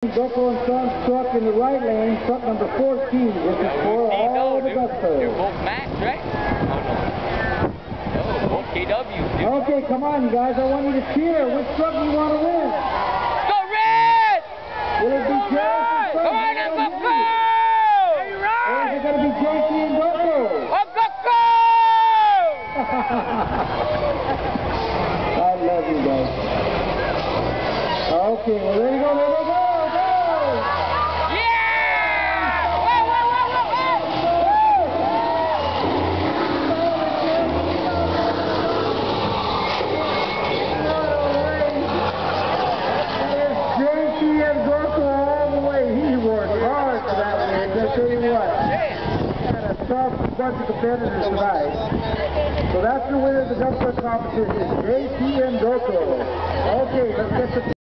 Doko and Sons truck in the right lane, truck number 14. This is for all the bus players. They're both Max, right? Oh, both KWs. Okay, come on, you guys. I want you to cheer. Which truck do you want to win? Go Red! Will it be JC and Sons? Come on, number 4! Hey, or is it going to be JC and Doko? Oh, Doko! I love you guys. Okay, well, there you go. There we go. Bunch of competitors tonight. So that's the winner of the dump truck competition, JT and Doko. Okay, let's get the